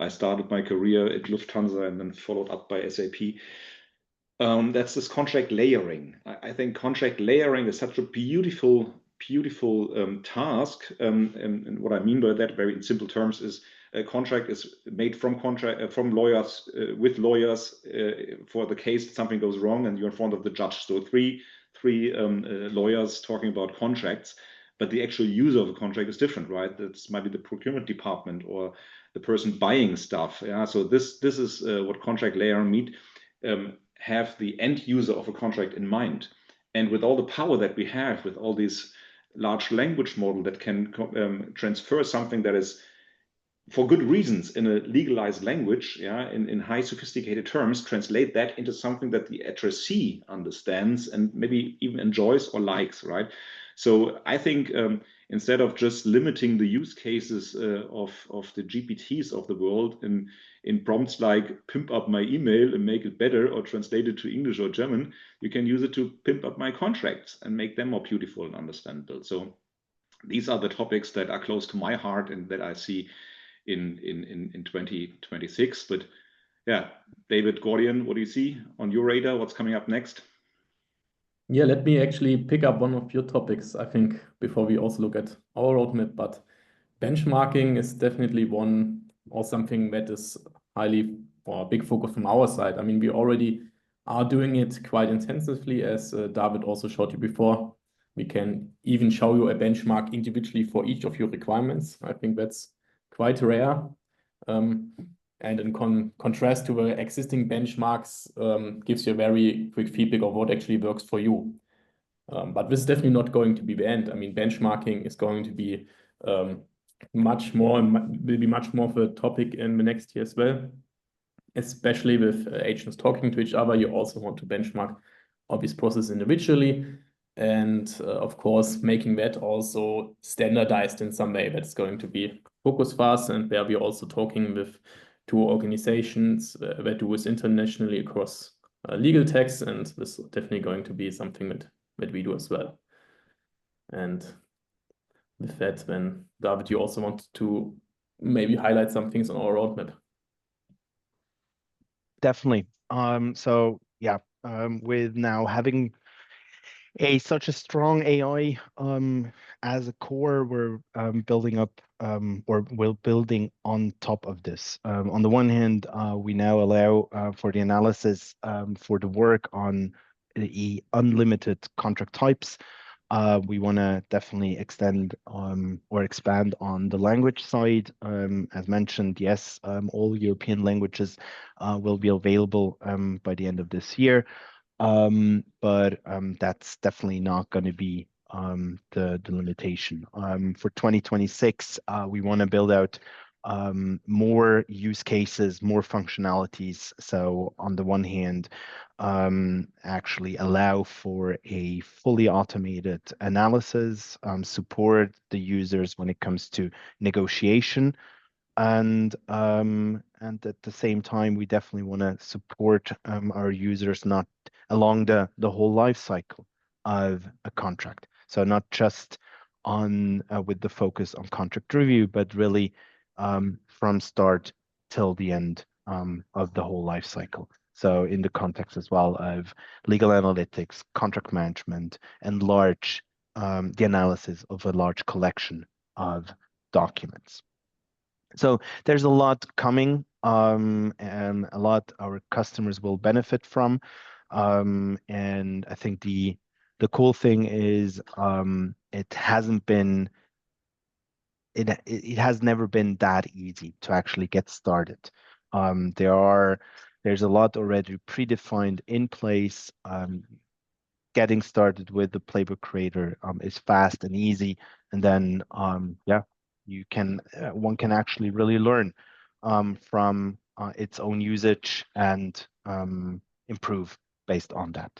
started my career at Lufthansa and then followed up by SAP. That's this contract layering. I think contract layering is such a beautiful task. And what I mean by that, very in simple terms, is a contract is made from lawyers with lawyers for the case that something goes wrong and you're in front of the judge. So three lawyers talking about contracts, but the actual user of a contract is different, right? That's might be the procurement department or the person buying stuff. Yeah. So this is what contract layering means. Have the end user of a contract in mind. And with all the power that we have, with all these large language model that can transfer something that is for good reasons in a legalized language, yeah, in high sophisticated terms, translate that into something that the addressee understands and maybe even enjoys or likes, right? So I think instead of just limiting the use cases of the GPTs of the world in prompts like pimp up my email and make it better or translate it to English or German, you can use it to pimp up my contracts and make them more beautiful and understandable. So these are the topics that are close to my heart and that I see in 2026. But yeah, David, Gordian, what do you see on your radar? What's coming up next? Yeah, let me actually pick up one of your topics, I think, before we also look at our roadmap. But benchmarking is definitely one or something that is highly or a big focus from our side. I mean, we already are doing it quite intensively, as David also showed you before. We can even show you a benchmark individually for each of your requirements. I think that's quite rare. And in contrast to the existing benchmarks, gives you a very quick feedback of what actually works for you. But this is definitely not going to be the end. I mean, benchmarking is going to be much more of a topic in the next year as well, especially with agents talking to each other. You also want to benchmark all these processes individually. And of course, making that also standardized in some way. That's going to be focus for us, and where we're also talking with two organizations that do this internationally across legal techs, and this is definitely going to be something that we do as well. And with that, then David, you also want to maybe highlight some things on our roadmap. Definitely. So yeah, with now having such a strong AI as a core, we're building up or we're building on top of this. On the one hand, we now allow for the analysis for the work on the unlimited contract types. We want to definitely extend or expand on the language side. As mentioned, yes, all European languages will be available by the end of this year. but that's definitely not going to be the limitation. For 2026, we want to build out more use cases, more functionalities. So on the one hand, actually allow for a fully automated analysis, support the users when it comes to negotiation, and at the same time, we definitely want to support our users not along the whole life cycle of a contract. So not just on with the focus on contract review, but really from start till the end of the whole life cycle. So in the context as well of legal analytics, contract management, and the analysis of a large collection of documents. So there's a lot coming, and a lot our customers will benefit from. And I think the cool thing is it has never been that easy to actually get started. There's a lot already predefined in place. Getting started with the Playbook Creator is fast and easy, and then yeah, one can actually really learn from its own usage and improve based on that.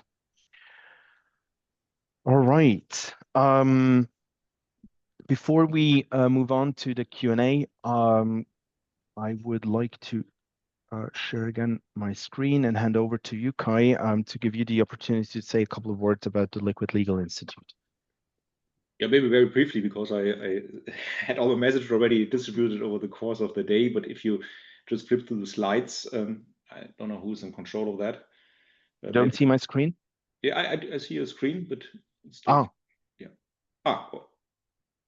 All right. Before we move on to the Q&A, I would like to share again my screen and hand over to you, Kai, to give you the opportunity to say a couple of words about the Liquid Legal Institute. Yeah, maybe very briefly, because I had all the message already distributed over the course of the day. But if you just flip through the slides, I don't know who's in control of that. Don't see my screen? Yeah, I see your screen, but it's oh, yeah.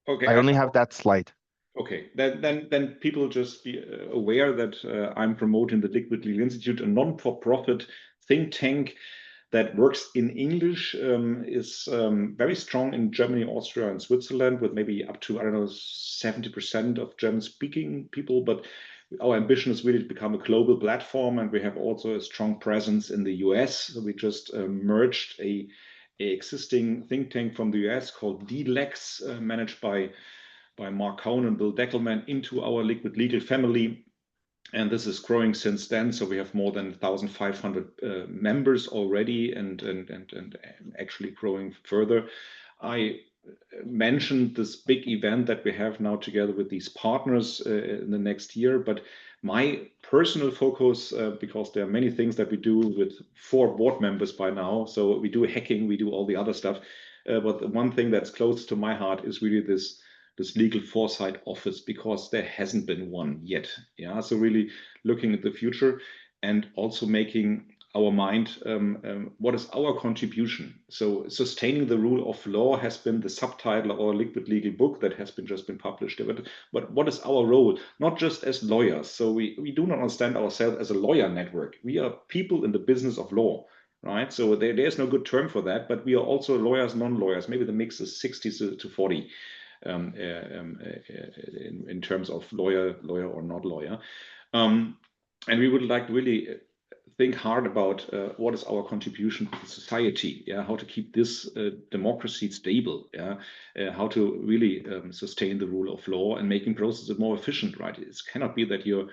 Okay. I only have that slide. Okay, then people just be aware that I'm promoting the Liquid Legal Institute, a non-for-profit think tank that works in English, is very strong in Germany, Austria, and Switzerland, with maybe up to, I don't know, 70% of German-speaking people. But our ambition is really to become a global platform, and we have also a strong presence in the US. So we just merged a existing think tank from the US called DLEX, managed by Mark Cohn and Bill Deckelman, into our Liquid Legal family. And this is growing since then. So we have more than 1,500 members already, and actually growing further. I mentioned this big event that we have now together with these partners in the next year. But my personal focus, because there are many things that we do with 4 board members by now. So we do hacking, we do all the other stuff. But the one thing that's close to my heart is really this legal foresight office, because there hasn't been one yet. Yeah, so really looking at the future and also making our mind, what is our contribution? So sustaining the rule of law has been the subtitle of our Liquid Legal book that has just been published. But what is our role? Not just as lawyers. So we do not understand ourselves as a lawyer network. We are people in the business of law. Right, so there's no good term for that, but we are also lawyers, non-lawyers. Maybe the mix is 60 to 40. In terms of lawyer or not lawyer, and we would like to really think hard about what is our contribution to society. Yeah, how to keep this democracy stable. Yeah, how to really sustain the rule of law and making processes more efficient. Right, it cannot be that you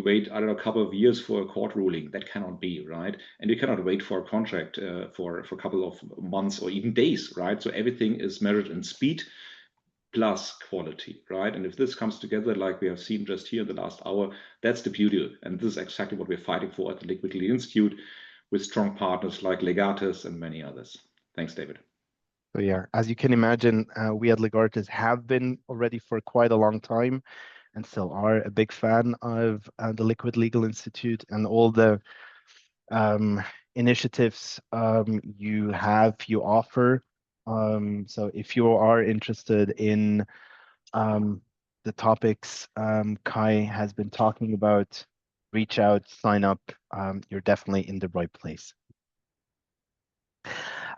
wait, I don't know, a couple of years for a court ruling. That cannot be, right. And you cannot wait for a contract for a couple of months or even days. Right, so everything is measured in speed plus quality, right? And if this comes together, like we have seen just here in the last hour, that's the beauty. And this is exactly what we're fighting for at the Liquid Legal Institute, with strong partners like Legartis and many others. Thanks, David. So yeah, as you can imagine, we at Legartis have been already for quite a long time, and still are a big fan of the Liquid Legal Institute and all the initiatives you offer. So if you are interested in the topics Kai has been talking about, reach out, sign up. You're definitely in the right place.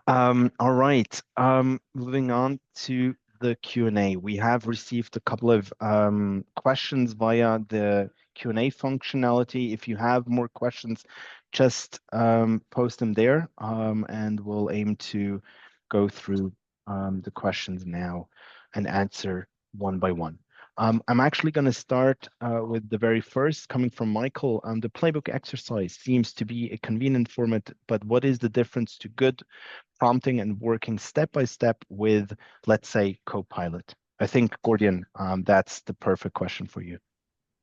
All right, moving on to the Q&A. We have received a couple of questions via the Q&A functionality. If you have more questions, just post them there, and we'll aim to go through the questions now and answer one by one. I'm actually going to start with the very first, coming from Michael. The playbook exercise seems to be a convenient format, but what is the difference to good prompting and working step by step with, let's say, Copilot? I think, Gordian, that's the perfect question for you.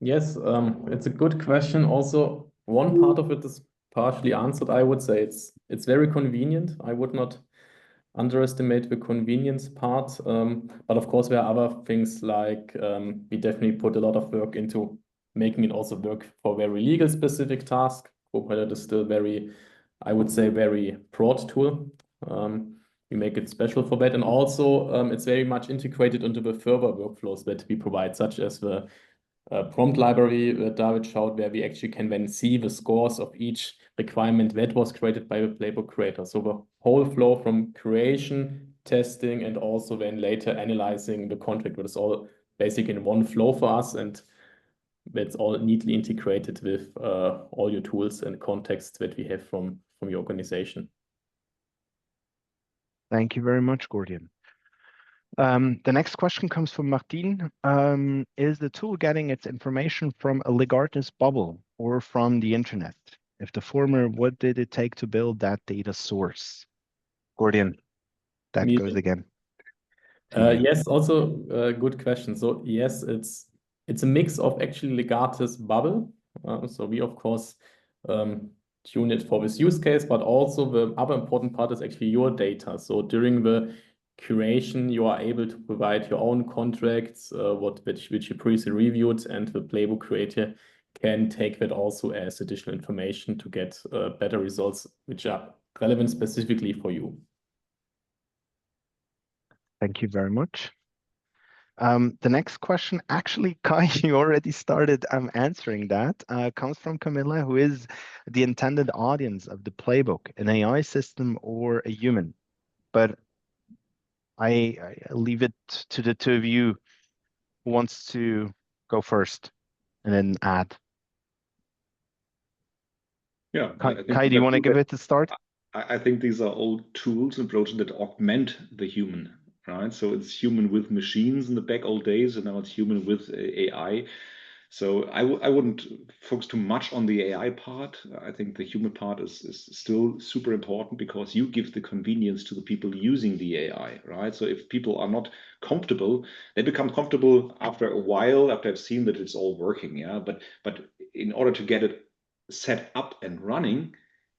Yes, it's a good question. Also, one part of it is partially answered. I would say it's very convenient. I would not underestimate the convenience part. But of course, there are other things like we definitely put a lot of work into making it also work for very legal specific tasks. Copilot is still very, I would say, very broad tool. We make it special for that. And also, it's very much integrated into the further workflows that we provide, such as the prompt library that David showed, where we actually can then see the scores of each requirement that was created by the playbook creator. So the whole flow from creation, testing, and also then later analyzing the contract, that is all basically in one flow for us, and that's all neatly integrated with all your tools and contexts that we have from your organization. Thank you very much, Gordian. The next question comes from Martin. Is the tool getting its information from a Legartis bubble or from the internet? If the former, what did it take to build that data source? Gordian, that goes again. Yes, also a good question. So yes, it's a mix of actually Legartis bubble. So we, of course, tune it for this use case, but also the other important part is actually your data. So during the curation, you are able to provide your own contracts, which you previously reviewed, and the playbook creator can take that also as additional information to get better results, which are relevant specifically for you. Thank you very much. The next question, actually, Kai, you already started answering that, comes from Camilla, who is the intended audience of the playbook, an AI system or a human. But I leave it to the two of you who wants to go first and then add. Yeah, Kai, do you want to give it a start? I think these are all tools and approaches that augment the human, right? So it's human with machines in the back old days, and now it's human with AI. So I wouldn't focus too much on the AI part. I think the human part is still super important, because you give the convenience to the people using the AI, right? So if people are not comfortable, they become comfortable after a while, after I've seen that it's all working, yeah. But in order to get it set up and running,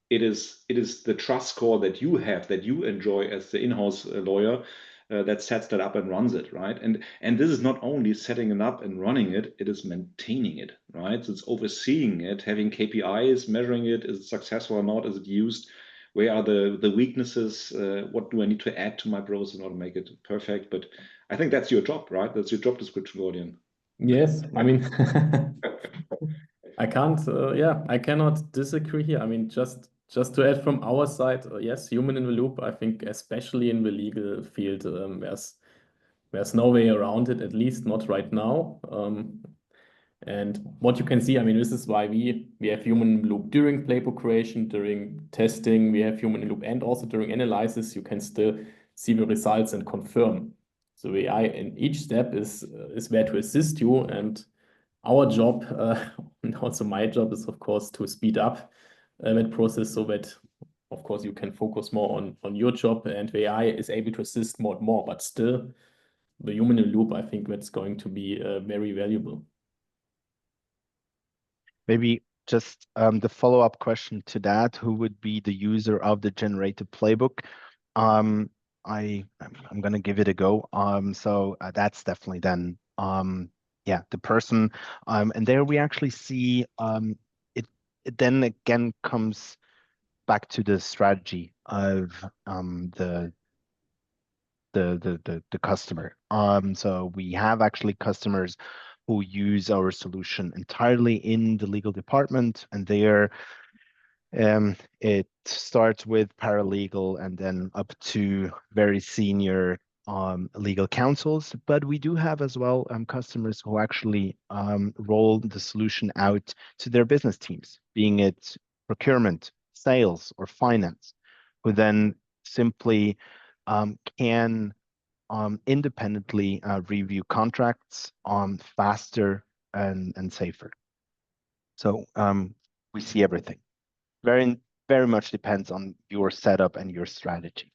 it is the trust score that you have, that you enjoy as the in-house lawyer, that sets that up and runs it, right? And this is not only setting it up and running it, it is maintaining it, right? So it's overseeing it, having KPIs, measuring it, is it successful or not, is it used, where are the weaknesses, what do I need to add to my process in order to make it perfect? But I think that's your job, right? That's your job description, Gordian. Yes, I mean, I can't, I cannot disagree here. I mean, just to add from our side, yes, human in the loop. I think especially in the legal field, there's no way around it, at least not right now. And what you can see, I mean, this is why we have human in the loop during playbook creation, during testing, we have human in the loop, and also during analysis, you can still see the results and confirm. So AI in each step is there to assist you, and our job, and also my job, is of course to speed up that process, so that of course you can focus more on your job, and the AI is able to assist more and more. But still, the human in the loop, I think that's going to be very valuable. Maybe just the follow-up question to that: who would be the user of the generated playbook? I'm going to give it a go. So that's definitely then the person, and there we actually see it then again comes back to the strategy of the customer. So we have actually customers who use our solution entirely in the legal department, and there it starts with paralegal and then up to very senior legal counsels. But we do have as well customers who actually roll the solution out to their business teams, being it procurement, sales, or finance, who then simply can independently review contracts faster and safer. So we see everything. Very much depends on your setup and your strategy.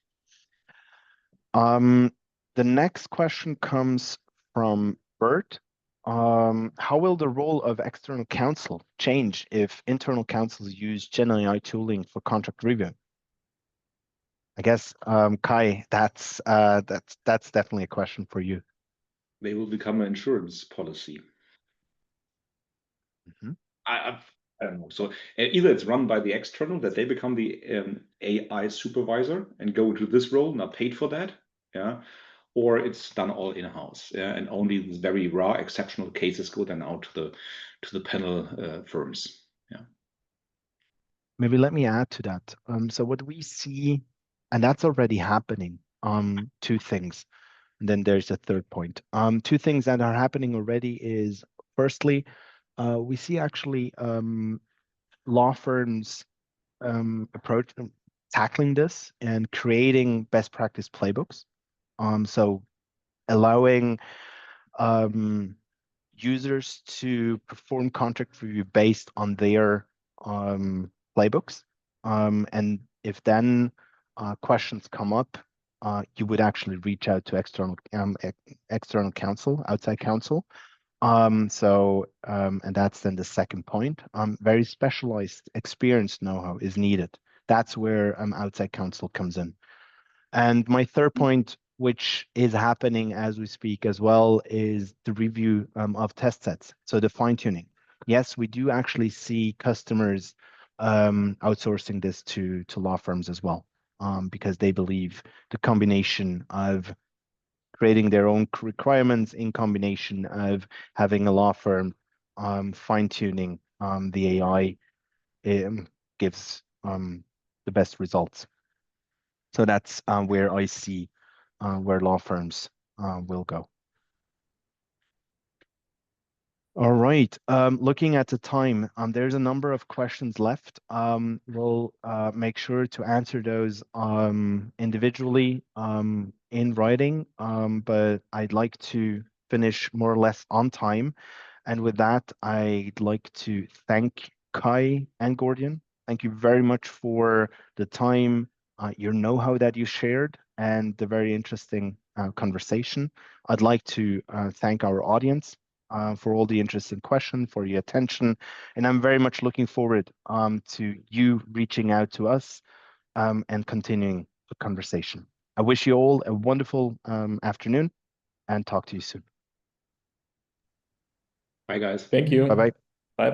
The next question comes from Bert. How will the role of external counsel change if internal counsels use Gen AI tooling for contract review? I guess, Kai, that's definitely a question for you. They will become an insurance policy. Mm-hmm. I don't know. So either it's run by the external, that they become the AI supervisor and go to this role, not paid for that, yeah, or it's done all in-house, yeah, and only these very rare exceptional cases go then out to the panel firms, yeah. Maybe let me add to that. So what we see, and that's already happening, two things, and then there's a third point. Two things that are happening already is, firstly, we see actually law firms tackling this and creating best practice playbooks. So allowing users to perform contract review based on their playbooks. And if then questions come up, you would actually reach out to external counsel, outside counsel. And that's then the second point. Very specialized experience know-how is needed. That's where outside counsel comes in. And my third point, which is happening as we speak as well, is the review of test sets. So the fine-tuning. Yes, we do actually see customers outsourcing this to law firms as well, because they believe the combination of creating their own requirements in combination of having a law firm fine-tuning the AI gives the best results. So that's where I see where law firms will go. All right, looking at the time, there's a number of questions left. We'll make sure to answer those individually in writing, but I'd like to finish more or less on time. And with that, I'd like to thank Kai and Gordian. Thank you very much for the time, your know-how that you shared, and the very interesting conversation. I'd like to thank our audience for all the interesting questions, for your attention. And I'm very much looking forward to you reaching out to us and continuing the conversation. I wish you all a wonderful afternoon and talk to you soon. Bye, guys. Thank you. Bye-bye. Bye-bye.